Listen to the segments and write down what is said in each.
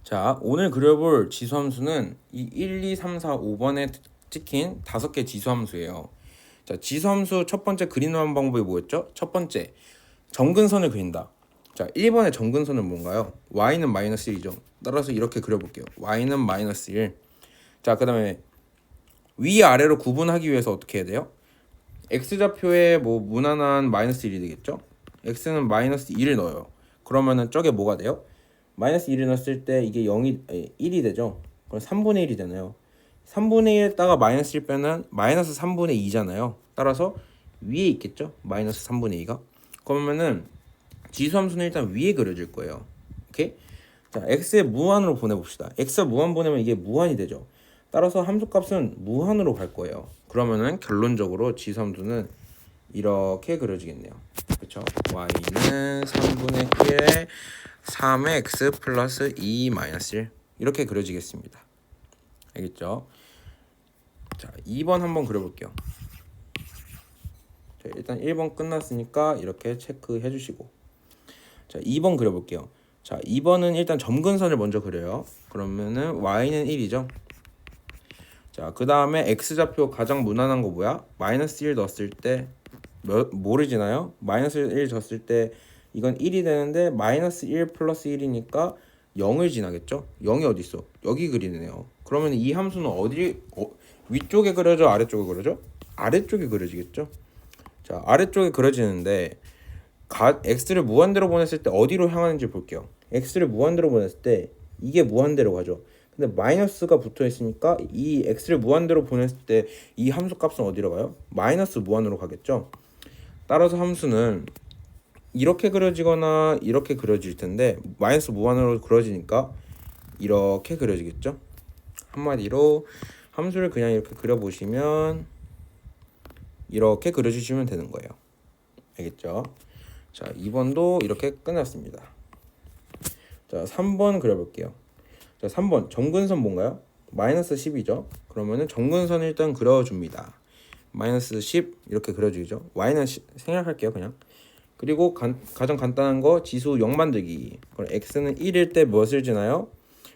자, 오늘 그려볼 지수함수는 이 1, 2, 3, 4, 5번에 찍힌 5개 지수함수예요. 자, 지수함수 첫 번째 그리는 방법이 뭐였죠? 첫 번째, 정근선을 그린다. 자, 1번의 정근선은 뭔가요? y는 마이너스 1이죠. 따라서 이렇게 그려볼게요. y는 마이너스 1. 자, 그 다음에 위아래로 구분하기 위해서 어떻게 해야 돼요? x좌표에 뭐 무난한 마이너스 1이 되겠죠? x는 마이너스 1을 넣어요. 그러면은 저게 뭐가 돼요? 마이너스 1을 넣었을 때 이게 1이 되죠? 그럼 3분의 1이 되나요? 3분의 1에다가 마이너스 1 빼면 마이너스 3분의 2잖아요. 따라서 위에 있겠죠? 마이너스 3분의 2가. 그러면은 지수함수는 일단 위에 그려질 거예요. 오케이? 자, x에 무한으로 보내봅시다. x에 무한 보내면 이게 무한이 되죠. 따라서 함수값은 무한으로 갈 거예요. 그러면은 결론적으로 지수함수는 이렇게 그려지겠네요. 그렇죠? y는 3분의 1에 3의 x 플러스 2 마이너스 1 이렇게 그려지겠습니다. 알겠죠? 자, 2번 한번 그려볼게요. 자, 일단 1번 끝났으니까 이렇게 체크해 주시고, 자, 2번 그려볼게요. 자, 2번은 일단 점근선을 먼저 그려요. 그러면은 y는 1이죠. 자, 그 다음에 x좌표 가장 무난한 거 뭐야? 마이너스 1 넣었을 때 뭐를 지나요? 마이너스 1 줬을 때 이건 1이 되는데 마이너스 1 플러스 1이니까 0을 지나겠죠? 0이 어디 있어? 여기 그리네요. 그러면 이 함수는 위쪽에 그려져? 아래쪽에 그려져? 아래쪽에 그려지겠죠? 자, 아래쪽에 그려지는데 x를 무한대로 보냈을 때 어디로 향하는지 볼게요. x를 무한대로 보냈을 때 이게 무한대로 가죠. 근데 마이너스가 붙어 있으니까 이 x를 무한대로 보냈을 때 이 함수 값은 어디로 가요? 마이너스 무한으로 가겠죠. 따라서 함수는 이렇게 그려지거나 이렇게 그려질 텐데 마이너스 무한으로 그려지니까 이렇게 그려지겠죠. 한마디로 함수를 그냥 이렇게 그려보시면 이렇게 그려주시면 되는 거예요. 알겠죠? 자, 2번도 이렇게 끝났습니다. 자, 3번 그려볼게요. 자, 3번 정근선 뭔가요? 마이너스 10이죠. 그러면은 정근선 일단 그려줍니다. 마이너스 10 이렇게 그려주죠. y는 생략할게요 그냥. 그리고 가장 간단한 거 지수 0 만들기. 그럼 x는 1일 때 무엇을 지나요?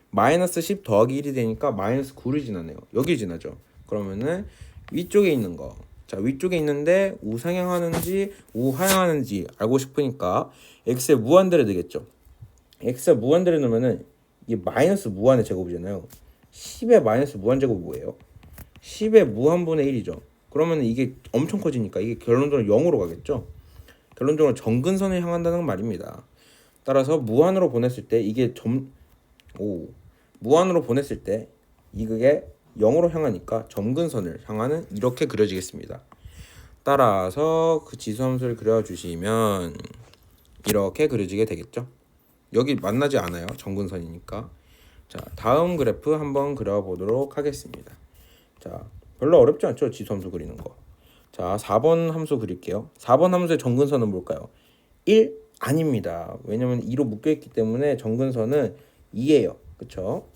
마이너스 10 더하기 1이 되니까 마이너스 9를 지나네요. 여기 지나죠. 그러면은 위쪽에 있는 거. 자, 위쪽에 있는데 우상향하는지 우하향하는지 알고 싶으니까 x에 무한대를 되겠죠. x에 무한대를 넣으면은 이게 마이너스 무한의 제곱이잖아요. 10의 마이너스 무한 제곱이 뭐예요? 10의 무한분의 1이죠. 그러면 이게 엄청 커지니까 이게 결론적으로 0으로 가겠죠. 결론적으로 정근선을 향한다는 말입니다. 따라서 무한으로 보냈을 때 이게 무한으로 보냈을 때 이게 0으로 향하니까 점근선을 향하는 이렇게 그려지겠습니다. 따라서 그 지수함수를 그려주시면 이렇게 그려지게 되겠죠. 여기 만나지 않아요. 점근선이니까. 자, 다음 그래프 한번 그려보도록 하겠습니다. 자, 별로 어렵지 않죠? 지수함수 그리는 거. 자, 4번 함수 그릴게요. 4번 함수의 정근선은 뭘까요? 1? 아닙니다. 왜냐면 2로 묶여있기 때문에 정근선은 2예요. 그쵸?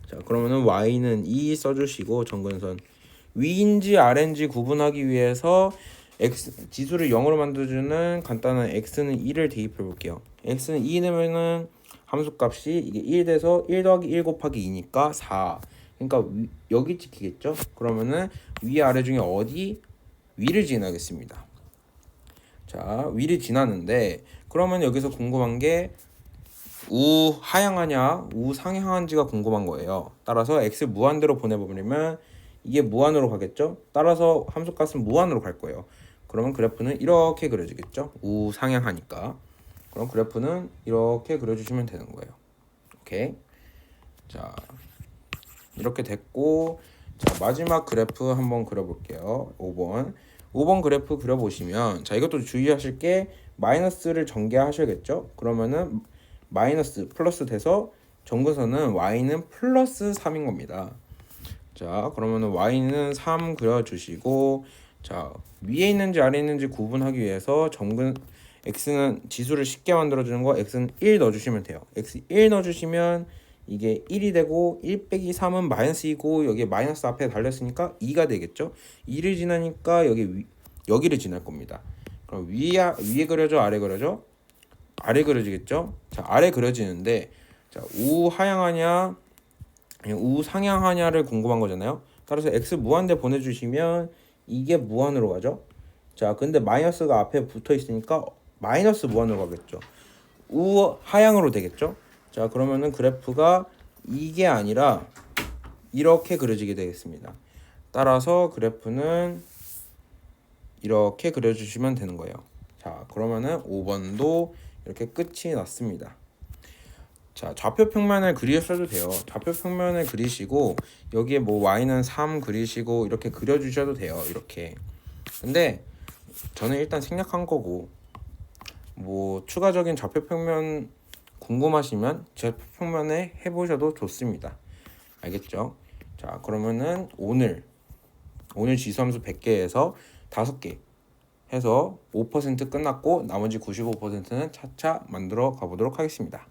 자, 그러면은 y는 2 써주시고 정근선 위인지 아래인지 구분하기 위해서 지수를 0으로 만들어주는 간단한 x는 1을 대입해 볼게요. x는 2 넣으면은 함수값이 이게 1 돼서 1 더하기 1 곱하기 2니까 4. 그러니까 여기 찍히겠죠? 그러면은 위 아래 중에 어디? 위를 지나겠습니다. 자, 위를 지나는데 그러면 여기서 궁금한 게 우하향하냐 우상향하는지가 궁금한 거예요. 따라서 x 무한대로 보내버리면 이게 무한으로 가겠죠. 따라서 함수값은 무한으로 갈 거예요. 그러면 그래프는 이렇게 그려지겠죠. 우상향하니까. 그럼 그래프는 이렇게 그려주시면 되는 거예요. 오케이. 자, 이렇게 됐고, 자, 마지막 그래프 한번 그려볼게요. 5번 그래프 그려보시면, 자, 이것도 주의하실 게 마이너스를 전개하셔야겠죠. 그러면은 마이너스 플러스 돼서 정근선은 y는 플러스 3인 겁니다. 자, 그러면은 y는 3 그려주시고, 자, 위에 있는지 아래에 있는지 구분하기 위해서 x는 지수를 쉽게 만들어주는 거 x는 1 넣어주시면 돼요. x 1 넣어주시면 이게 1이 되고 1 빼기 3은 마이너스 2고 여기 마이너스 앞에 달렸으니까 2가 되겠죠. 2를 지나니까 여기를 지날 겁니다. 그럼 위에 그려져 아래 그려져? 아래 그려지겠죠. 자, 아래 그려지는데 자, 우하향하냐 아니면 우상향하냐를 궁금한 거잖아요. 따라서 x 무한대 보내주시면 이게 무한으로 가죠. 자, 근데 마이너스가 앞에 붙어 있으니까 마이너스 무한으로 가겠죠. 우하향으로 되겠죠. 자, 그러면은 그래프가 이게 아니라 이렇게 그려지게 되겠습니다. 따라서 그래프는 이렇게 그려주시면 되는 거예요. 자, 그러면은 5번도 이렇게 끝이 났습니다. 자, 좌표 평면을 그리셔도 돼요. 좌표 평면을 그리시고 여기에 뭐 y는 3 그리시고 이렇게 그려주셔도 돼요. 이렇게. 근데 저는 일단 생략한 거고 뭐 추가적인 좌표 평면 궁금하시면 좌표 평면에 해보셔도 좋습니다. 알겠죠? 자, 그러면은 오늘 지수함수 100개에서 5개 해서 5% 끝났고 나머지 95%는 차차 만들어 가보도록 하겠습니다.